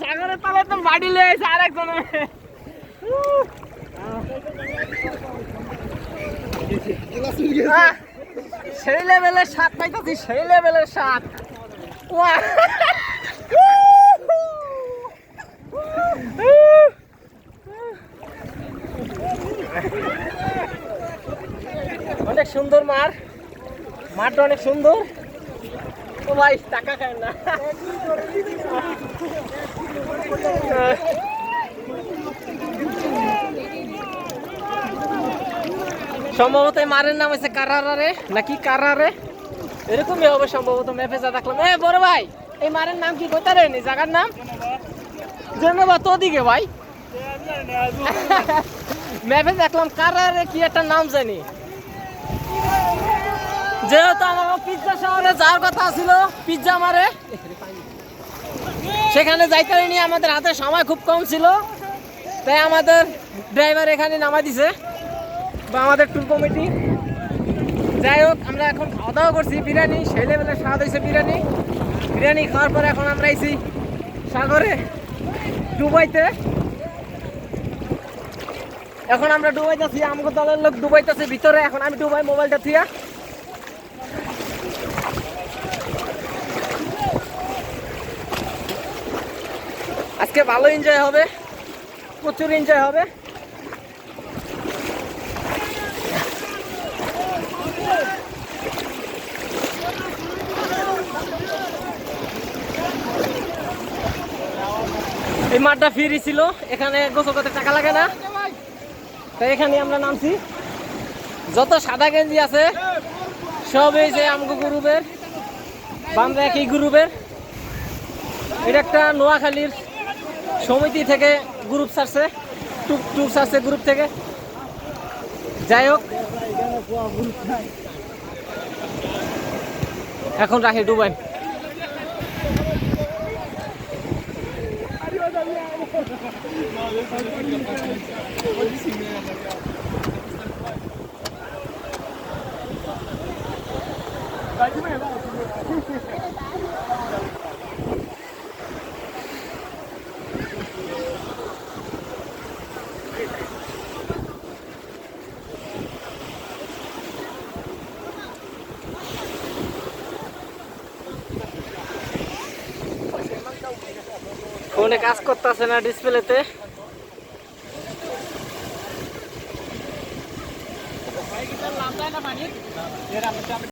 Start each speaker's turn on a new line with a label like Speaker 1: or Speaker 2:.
Speaker 1: সাগরের তলে তো বাড়ি লেগেছে আর একজন সেই লেভেলের স্বাদ পাইতেছি, সেই লেভেলের স্বাদ। অনেক সুন্দর মাঠটা অনেক সুন্দর। ও ভাই টাকা খায় না। সম্ভবত এই মারের নাম হচ্ছে কারারে নাকি কারারে, এরকমই হবে সম্ভবত। ম্যাপে যা দেখলাম। বড় ভাই এই মারের নাম কি কইতে রে? জায়গার নাম জেনেবা তো দিকে ভাই। ম্যাপে দেখলাম কারারে কি একটা নাম জানি। যেহেতু আমার পিৎজা শহরে যাওয়ার কথা ছিল, পিৎজা মারে সেখানে যাইতে পারিনি, আমাদের হাতে সময় খুব কম ছিল, তাই আমাদের ড্রাইভার এখানে নামাই দিছে বা আমাদের ট্যুর কমিটি। যাই হোক, আমরা এখন খাওয়া দাওয়া করছি বিরিয়ানি, সেই লেভেলের স্বাদ হয়েছে বিরিয়ানি খাওয়ার পরে এখন আমরা আইছি সাগরে ডুবাইতে। এখন আমরা ডুবাইতেছি, আমাকে দলের লোক ডুবাইতেছে ভিতরে। এখন আমি ডুবাই মোবাইলটা থিয়া। আজকে ভালো এনজয় হবে, প্রচুর এনজয় হবে। এই মাঠটা ফ্রি ছিল, এখানে গোসল করতে টাকা লাগে না, তাই এখানে আমরা নামছি। যত সাদা গেঞ্জি আছে সব এই যে আমগো গ্রুপের, আমরা একই গ্রুপের। এটা একটা নোয়াখালীর সমিতি থেকে গ্রুপ ছাড়ছে, টুক ছাড়ছে গ্রুপ থেকে। যাই হোক, এখন রাখি ডুবাই। ফোনে কাজ করতেছে না ডিসপ্লেতে।